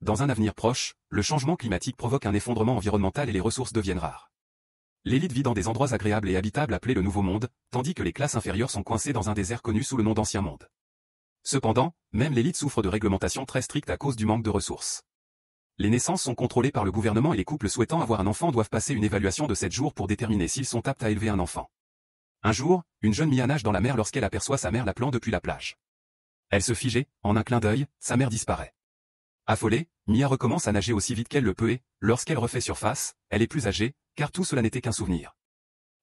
dans un avenir proche, le changement climatique provoque un effondrement environnemental et les ressources deviennent rares. L'élite vit dans des endroits agréables et habitables appelés le Nouveau Monde, tandis que les classes inférieures sont coincées dans un désert connu sous le nom d'Ancien Monde. Cependant, même l'élite souffre de réglementations très strictes à cause du manque de ressources. Les naissances sont contrôlées par le gouvernement et les couples souhaitant avoir un enfant doivent passer une évaluation de 7 jours pour déterminer s'ils sont aptes à élever un enfant. Un jour, une jeune Mia nage dans la mer lorsqu'elle aperçoit sa mère l'appelant depuis la plage. Elle se fige, en un clin d'œil, sa mère disparaît. Affolée, Mia recommence à nager aussi vite qu'elle le peut et, lorsqu'elle refait surface, elle est plus âgée, car tout cela n'était qu'un souvenir.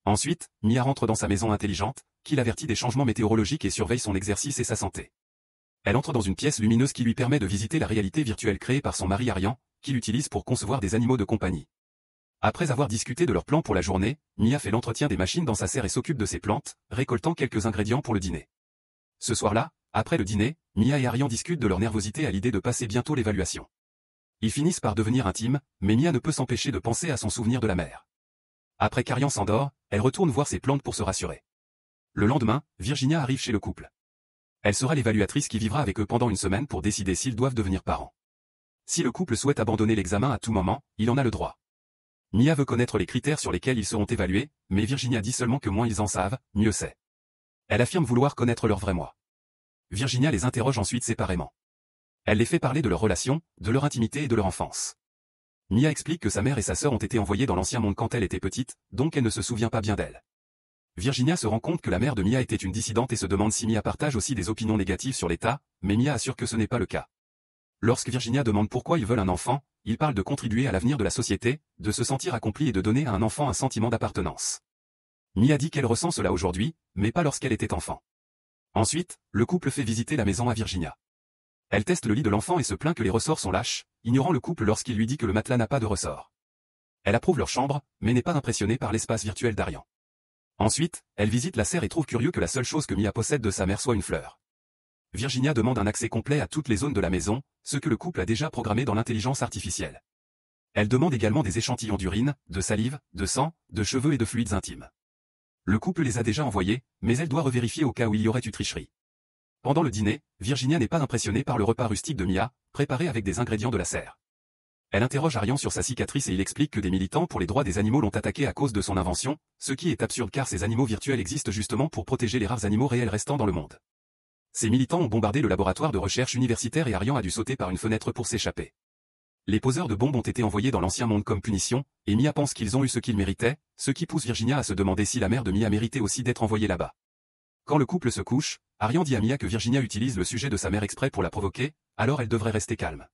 Ensuite, Mia rentre dans sa maison intelligente, qui l'avertit des changements météorologiques et surveille son exercice et sa santé. Elle entre dans une pièce lumineuse qui lui permet de visiter la réalité virtuelle créée par son mari Arian, qui l'utilise pour concevoir des animaux de compagnie. Après avoir discuté de leur plan pour la journée, Mia fait l'entretien des machines dans sa serre et s'occupe de ses plantes, récoltant quelques ingrédients pour le dîner. Ce soir-là, après le dîner, Mia et Arian discutent de leur nervosité à l'idée de passer bientôt l'évaluation. Ils finissent par devenir intimes, mais Mia ne peut s'empêcher de penser à son souvenir de la mer. Après qu'Arian s'endort, elle retourne voir ses plantes pour se rassurer. Le lendemain, Virginia arrive chez le couple. Elle sera l'évaluatrice qui vivra avec eux pendant une semaine pour décider s'ils doivent devenir parents. Si le couple souhaite abandonner l'examen à tout moment, il en a le droit. Mia veut connaître les critères sur lesquels ils seront évalués, mais Virginia dit seulement que moins ils en savent, mieux c'est. Elle affirme vouloir connaître leur vrai moi. Virginia les interroge ensuite séparément. Elle les fait parler de leur relation, de leur intimité et de leur enfance. Mia explique que sa mère et sa sœur ont été envoyées dans l'Ancien Monde quand elle était petite, donc elle ne se souvient pas bien d'elle. Virginia se rend compte que la mère de Mia était une dissidente et se demande si Mia partage aussi des opinions négatives sur l'État, mais Mia assure que ce n'est pas le cas. Lorsque Virginia demande pourquoi ils veulent un enfant, ils parlent de contribuer à l'avenir de la société, de se sentir accompli et de donner à un enfant un sentiment d'appartenance. Mia dit qu'elle ressent cela aujourd'hui, mais pas lorsqu'elle était enfant. Ensuite, le couple fait visiter la maison à Virginia. Elle teste le lit de l'enfant et se plaint que les ressorts sont lâches, ignorant le couple lorsqu'il lui dit que le matelas n'a pas de ressort. Elle approuve leur chambre, mais n'est pas impressionnée par l'espace virtuel d'Arian. Ensuite, elle visite la serre et trouve curieux que la seule chose que Mia possède de sa mère soit une fleur. Virginia demande un accès complet à toutes les zones de la maison, ce que le couple a déjà programmé dans l'intelligence artificielle. Elle demande également des échantillons d'urine, de salive, de sang, de cheveux et de fluides intimes. Le couple les a déjà envoyés, mais elle doit revérifier au cas où il y aurait eu tricherie. Pendant le dîner, Virginia n'est pas impressionnée par le repas rustique de Mia, préparé avec des ingrédients de la serre. Elle interroge Arian sur sa cicatrice et il explique que des militants pour les droits des animaux l'ont attaqué à cause de son invention, ce qui est absurde car ces animaux virtuels existent justement pour protéger les rares animaux réels restants dans le monde. Ces militants ont bombardé le laboratoire de recherche universitaire et Arian a dû sauter par une fenêtre pour s'échapper. Les poseurs de bombes ont été envoyés dans l'Ancien Monde comme punition, et Mia pense qu'ils ont eu ce qu'ils méritaient, ce qui pousse Virginia à se demander si la mère de Mia méritait aussi d'être envoyée là-bas. Quand le couple se couche, Arian dit à Mia que Virginia utilise le sujet de sa mère exprès pour la provoquer, alors elle devrait rester calme.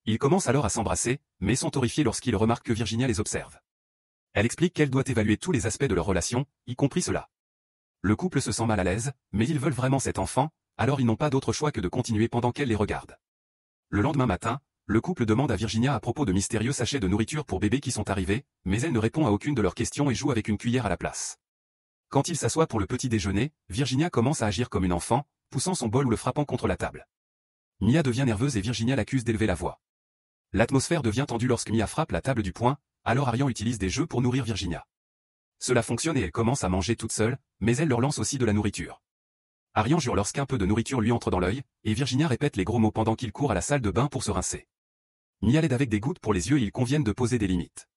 Ils commencent alors à s'embrasser, mais sont horrifiés lorsqu'ils remarquent que Virginia les observe. Elle explique qu'elle doit évaluer tous les aspects de leur relation, y compris cela. Le couple se sent mal à l'aise, mais ils veulent vraiment cet enfant, alors ils n'ont pas d'autre choix que de continuer pendant qu'elle les regarde. Le lendemain matin, le couple demande à Virginia à propos de mystérieux sachets de nourriture pour bébés qui sont arrivés, mais elle ne répond à aucune de leurs questions et joue avec une cuillère à la place. Quand ils s'assoient pour le petit déjeuner, Virginia commence à agir comme une enfant, poussant son bol ou le frappant contre la table. Mia devient nerveuse et Virginia l'accuse d'élever la voix. L'atmosphère devient tendue lorsque Mia frappe la table du poing, alors Arian utilise des jeux pour nourrir Virginia. Cela fonctionne et elle commence à manger toute seule, mais elle leur lance aussi de la nourriture. Arian jure lorsqu'un peu de nourriture lui entre dans l'œil, et Virginia répète les gros mots pendant qu'il court à la salle de bain pour se rincer. Mia l'aide avec des gouttes pour les yeux et ils conviennent de poser des limites.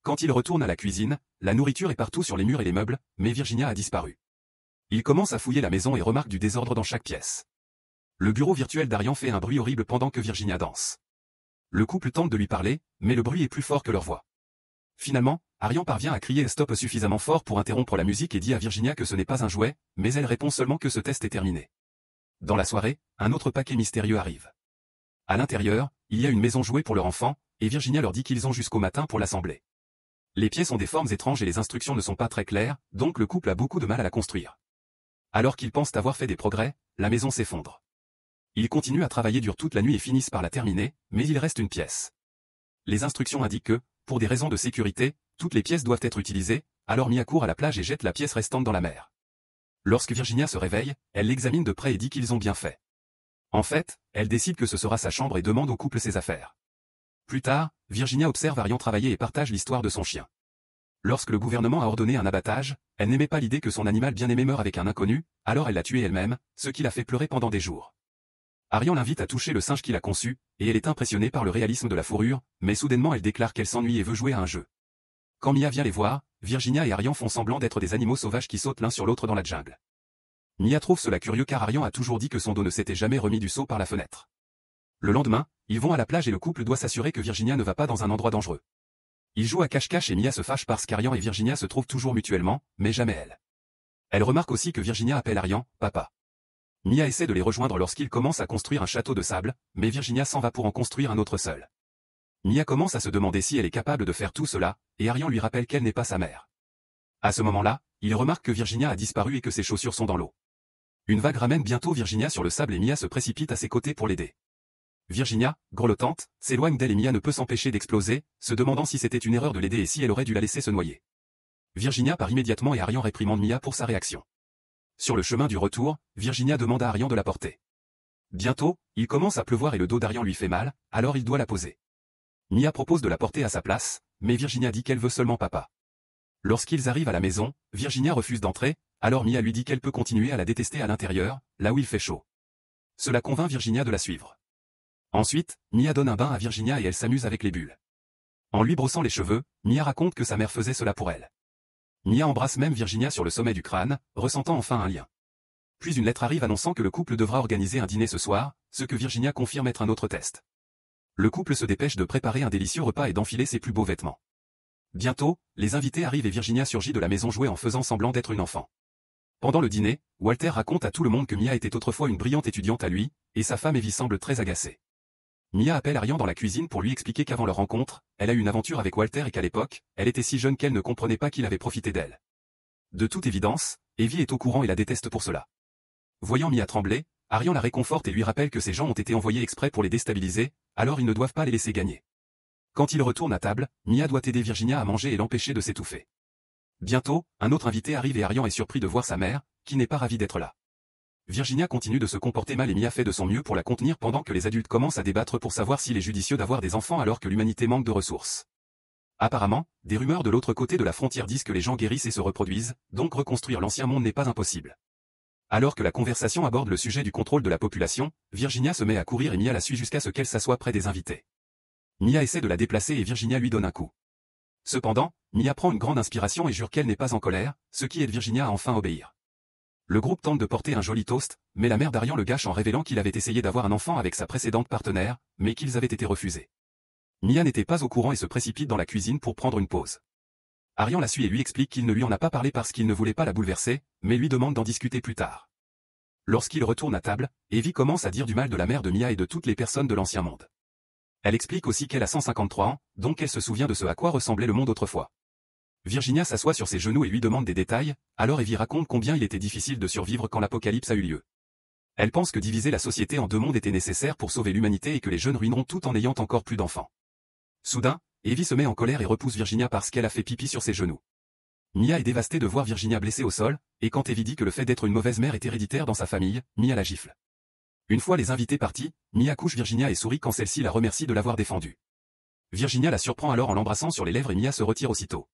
Quand il retourne à la cuisine, la nourriture est partout sur les murs et les meubles, mais Virginia a disparu. Il commence à fouiller la maison et remarque du désordre dans chaque pièce. Le bureau virtuel d'Arian fait un bruit horrible pendant que Virginia danse. Le couple tente de lui parler, mais le bruit est plus fort que leur voix. Finalement, Arian parvient à crier stop suffisamment fort pour interrompre la musique et dit à Virginia que ce n'est pas un jouet, mais elle répond seulement que ce test est terminé. Dans la soirée, un autre paquet mystérieux arrive. À l'intérieur, il y a une maison jouée pour leur enfant, et Virginia leur dit qu'ils ont jusqu'au matin pour l'assembler. Les pièces ont des formes étranges et les instructions ne sont pas très claires, donc le couple a beaucoup de mal à la construire. Alors qu'ils pensent avoir fait des progrès, la maison s'effondre. Ils continuent à travailler dur toute la nuit et finissent par la terminer, mais il reste une pièce. Les instructions indiquent que, pour des raisons de sécurité, toutes les pièces doivent être utilisées, alors Mia court à la plage et jette la pièce restante dans la mer. Lorsque Virginia se réveille, elle l'examine de près et dit qu'ils ont bien fait. En fait, elle décide que ce sera sa chambre et demande au couple ses affaires. Plus tard, Virginia observe Arian travailler et partage l'histoire de son chien. Lorsque le gouvernement a ordonné un abattage, elle n'aimait pas l'idée que son animal bien-aimé meure avec un inconnu, alors elle l'a tué elle-même, ce qui l'a fait pleurer pendant des jours. Arian l'invite à toucher le singe qu'il a conçu, et elle est impressionnée par le réalisme de la fourrure, mais soudainement elle déclare qu'elle s'ennuie et veut jouer à un jeu. Quand Mia vient les voir, Virginia et Arian font semblant d'être des animaux sauvages qui sautent l'un sur l'autre dans la jungle. Mia trouve cela curieux car Arian a toujours dit que son dos ne s'était jamais remis du saut par la fenêtre. Le lendemain, ils vont à la plage et le couple doit s'assurer que Virginia ne va pas dans un endroit dangereux. Ils jouent à cache-cache et Mia se fâche parce qu'Arian et Virginia se trouvent toujours mutuellement, mais jamais elle. Elle remarque aussi que Virginia appelle Arian « papa ». Mia essaie de les rejoindre lorsqu'ils commencent à construire un château de sable, mais Virginia s'en va pour en construire un autre seul. Mia commence à se demander si elle est capable de faire tout cela, et Arian lui rappelle qu'elle n'est pas sa mère. À ce moment-là, il remarque que Virginia a disparu et que ses chaussures sont dans l'eau. Une vague ramène bientôt Virginia sur le sable et Mia se précipite à ses côtés pour l'aider. Virginia, grelottante, s'éloigne d'elle et Mia ne peut s'empêcher d'exploser, se demandant si c'était une erreur de l'aider et si elle aurait dû la laisser se noyer. Virginia part immédiatement et Arian réprimande Mia pour sa réaction. Sur le chemin du retour, Virginia demande à Arian de la porter. Bientôt, il commence à pleuvoir et le dos d'Arian lui fait mal, alors il doit la poser. Mia propose de la porter à sa place, mais Virginia dit qu'elle veut seulement papa. Lorsqu'ils arrivent à la maison, Virginia refuse d'entrer, alors Mia lui dit qu'elle peut continuer à la détester à l'intérieur, là où il fait chaud. Cela convainc Virginia de la suivre. Ensuite, Mia donne un bain à Virginia et elle s'amuse avec les bulles. En lui brossant les cheveux, Mia raconte que sa mère faisait cela pour elle. Mia embrasse même Virginia sur le sommet du crâne, ressentant enfin un lien. Puis une lettre arrive annonçant que le couple devra organiser un dîner ce soir, ce que Virginia confirme être un autre test. Le couple se dépêche de préparer un délicieux repas et d'enfiler ses plus beaux vêtements. Bientôt, les invités arrivent et Virginia surgit de la maison jouer en faisant semblant d'être une enfant. Pendant le dîner, Walter raconte à tout le monde que Mia était autrefois une brillante étudiante à lui, et sa femme Evie semble très agacée. Mia appelle Arian dans la cuisine pour lui expliquer qu'avant leur rencontre, elle a eu une aventure avec Walter et qu'à l'époque, elle était si jeune qu'elle ne comprenait pas qu'il avait profité d'elle. De toute évidence, Evie est au courant et la déteste pour cela. Voyant Mia trembler, Arian la réconforte et lui rappelle que ces gens ont été envoyés exprès pour les déstabiliser, alors ils ne doivent pas les laisser gagner. Quand ils retournent à table, Mia doit aider Virginia à manger et l'empêcher de s'étouffer. Bientôt, un autre invité arrive et Arian est surpris de voir sa mère, qui n'est pas ravie d'être là. Virginia continue de se comporter mal et Mia fait de son mieux pour la contenir pendant que les adultes commencent à débattre pour savoir s'il est judicieux d'avoir des enfants alors que l'humanité manque de ressources. Apparemment, des rumeurs de l'autre côté de la frontière disent que les gens guérissent et se reproduisent, donc reconstruire l'ancien monde n'est pas impossible. Alors que la conversation aborde le sujet du contrôle de la population, Virginia se met à courir et Mia la suit jusqu'à ce qu'elle s'assoie près des invités. Mia essaie de la déplacer et Virginia lui donne un coup. Cependant, Mia prend une grande inspiration et jure qu'elle n'est pas en colère, ce qui aide Virginia à enfin obéir. Le groupe tente de porter un joli toast, mais la mère d'Arian le gâche en révélant qu'il avait essayé d'avoir un enfant avec sa précédente partenaire, mais qu'ils avaient été refusés. Mia n'était pas au courant et se précipite dans la cuisine pour prendre une pause. Arian la suit et lui explique qu'il ne lui en a pas parlé parce qu'il ne voulait pas la bouleverser, mais lui demande d'en discuter plus tard. Lorsqu'il retourne à table, Evie commence à dire du mal de la mère de Mia et de toutes les personnes de l'ancien monde. Elle explique aussi qu'elle a 153 ans, donc elle se souvient de ce à quoi ressemblait le monde autrefois. Virginia s'assoit sur ses genoux et lui demande des détails, alors Evie raconte combien il était difficile de survivre quand l'apocalypse a eu lieu. Elle pense que diviser la société en deux mondes était nécessaire pour sauver l'humanité et que les jeunes ruineront tout en n'ayant encore plus d'enfants. Soudain, Evie se met en colère et repousse Virginia parce qu'elle a fait pipi sur ses genoux. Mia est dévastée de voir Virginia blessée au sol, et quand Evie dit que le fait d'être une mauvaise mère est héréditaire dans sa famille, Mia la gifle. Une fois les invités partis, Mia couche Virginia et sourit quand celle-ci la remercie de l'avoir défendue. Virginia la surprend alors en l'embrassant sur les lèvres et Mia se retire aussitôt.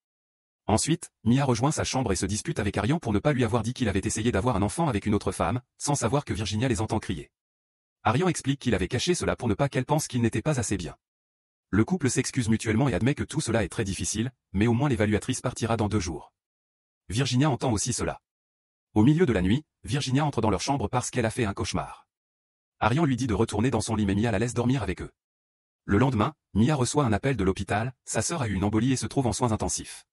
Ensuite, Mia rejoint sa chambre et se dispute avec Arian pour ne pas lui avoir dit qu'il avait essayé d'avoir un enfant avec une autre femme, sans savoir que Virginia les entend crier. Arian explique qu'il avait caché cela pour ne pas qu'elle pense qu'il n'était pas assez bien. Le couple s'excuse mutuellement et admet que tout cela est très difficile, mais au moins l'évaluatrice partira dans 2 jours. Virginia entend aussi cela. Au milieu de la nuit, Virginia entre dans leur chambre parce qu'elle a fait un cauchemar. Arian lui dit de retourner dans son lit mais Mia la laisse dormir avec eux. Le lendemain, Mia reçoit un appel de l'hôpital, sa sœur a eu une embolie et se trouve en soins intensifs.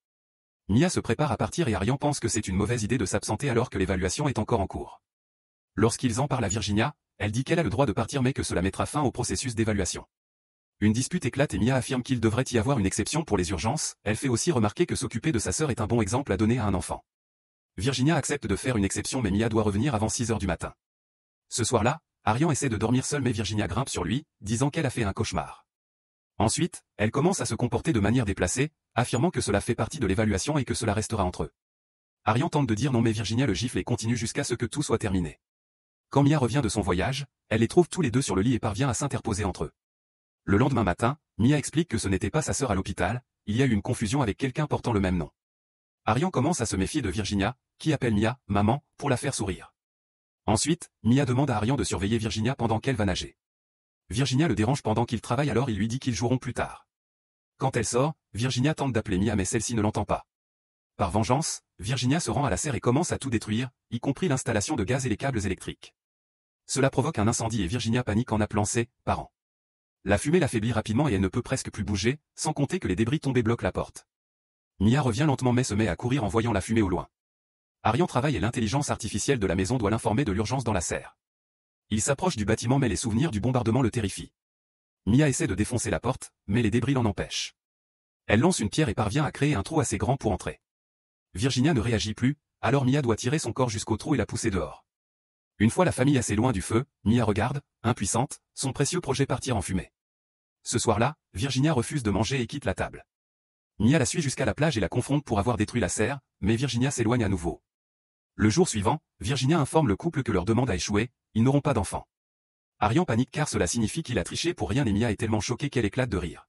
Mia se prépare à partir et Arian pense que c'est une mauvaise idée de s'absenter alors que l'évaluation est encore en cours. Lorsqu'ils en parlent à Virginia, elle dit qu'elle a le droit de partir mais que cela mettra fin au processus d'évaluation. Une dispute éclate et Mia affirme qu'il devrait y avoir une exception pour les urgences, elle fait aussi remarquer que s'occuper de sa sœur est un bon exemple à donner à un enfant. Virginia accepte de faire une exception mais Mia doit revenir avant 6 heures du matin. Ce soir-là, Arian essaie de dormir seul mais Virginia grimpe sur lui, disant qu'elle a fait un cauchemar. Ensuite, elle commence à se comporter de manière déplacée, affirmant que cela fait partie de l'évaluation et que cela restera entre eux. Arian tente de dire non mais Virginia le gifle et continue jusqu'à ce que tout soit terminé. Quand Mia revient de son voyage, elle les trouve tous les deux sur le lit et parvient à s'interposer entre eux. Le lendemain matin, Mia explique que ce n'était pas sa sœur à l'hôpital, il y a eu une confusion avec quelqu'un portant le même nom. Arian commence à se méfier de Virginia, qui appelle Mia « maman » pour la faire sourire. Ensuite, Mia demande à Arian de surveiller Virginia pendant qu'elle va nager. Virginia le dérange pendant qu'il travaille, alors il lui dit qu'ils joueront plus tard. Quand elle sort, Virginia tente d'appeler Mia mais celle-ci ne l'entend pas. Par vengeance, Virginia se rend à la serre et commence à tout détruire, y compris l'installation de gaz et les câbles électriques. Cela provoque un incendie et Virginia panique en appelant ses parents. La fumée l'affaiblit rapidement et elle ne peut presque plus bouger, sans compter que les débris tombés bloquent la porte. Mia revient lentement mais se met à courir en voyant la fumée au loin. Arian travaille et l'intelligence artificielle de la maison doit l'informer de l'urgence dans la serre. Il s'approche du bâtiment mais les souvenirs du bombardement le terrifient. Mia essaie de défoncer la porte, mais les débris l'en empêchent. Elle lance une pierre et parvient à créer un trou assez grand pour entrer. Virginia ne réagit plus, alors Mia doit tirer son corps jusqu'au trou et la pousser dehors. Une fois la famille assez loin du feu, Mia regarde, impuissante, son précieux projet partir en fumée. Ce soir-là, Virginia refuse de manger et quitte la table. Mia la suit jusqu'à la plage et la confronte pour avoir détruit la serre, mais Virginia s'éloigne à nouveau. Le jour suivant, Virginia informe le couple que leur demande a échoué, ils n'auront pas d'enfants. Arian panique car cela signifie qu'il a triché pour rien et Mia est tellement choquée qu'elle éclate de rire.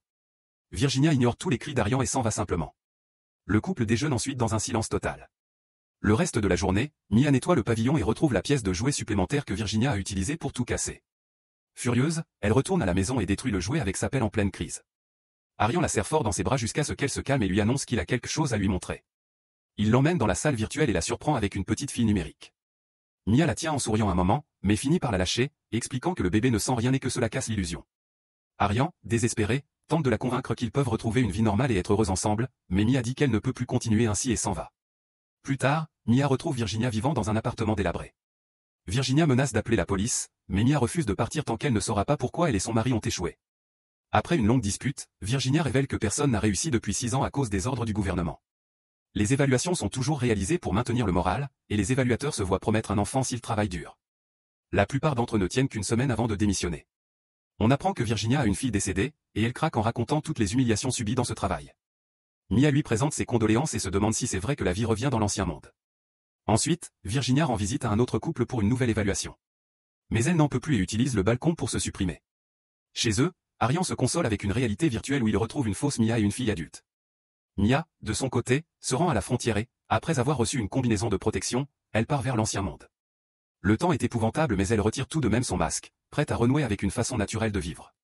Virginia ignore tous les cris d'Arian et s'en va simplement. Le couple déjeune ensuite dans un silence total. Le reste de la journée, Mia nettoie le pavillon et retrouve la pièce de jouet supplémentaire que Virginia a utilisée pour tout casser. Furieuse, elle retourne à la maison et détruit le jouet avec sa pelle en pleine crise. Arian la serre fort dans ses bras jusqu'à ce qu'elle se calme et lui annonce qu'il a quelque chose à lui montrer. Il l'emmène dans la salle virtuelle et la surprend avec une petite fille numérique. Mia la tient en souriant un moment, mais finit par la lâcher, expliquant que le bébé ne sent rien et que cela casse l'illusion. Arian, désespéré, tente de la convaincre qu'ils peuvent retrouver une vie normale et être heureux ensemble, mais Mia dit qu'elle ne peut plus continuer ainsi et s'en va. Plus tard, Mia retrouve Virginia vivant dans un appartement délabré. Virginia menace d'appeler la police, mais Mia refuse de partir tant qu'elle ne saura pas pourquoi elle et son mari ont échoué. Après une longue dispute, Virginia révèle que personne n'a réussi depuis 6 ans à cause des ordres du gouvernement. Les évaluations sont toujours réalisées pour maintenir le moral, et les évaluateurs se voient promettre un enfant s'ils travaillent dur. La plupart d'entre eux ne tiennent qu'une semaine avant de démissionner. On apprend que Virginia a une fille décédée, et elle craque en racontant toutes les humiliations subies dans ce travail. Mia lui présente ses condoléances et se demande si c'est vrai que la vie revient dans l'ancien monde. Ensuite, Virginia rend visite à un autre couple pour une nouvelle évaluation. Mais elle n'en peut plus et utilise le balcon pour se supprimer. Chez eux, Arian se console avec une réalité virtuelle où il retrouve une fausse Mia et une fille adulte. Mia, de son côté, se rend à la frontière et, après avoir reçu une combinaison de protection, elle part vers l'ancien monde. Le temps est épouvantable mais elle retire tout de même son masque, prête à renouer avec une façon naturelle de vivre.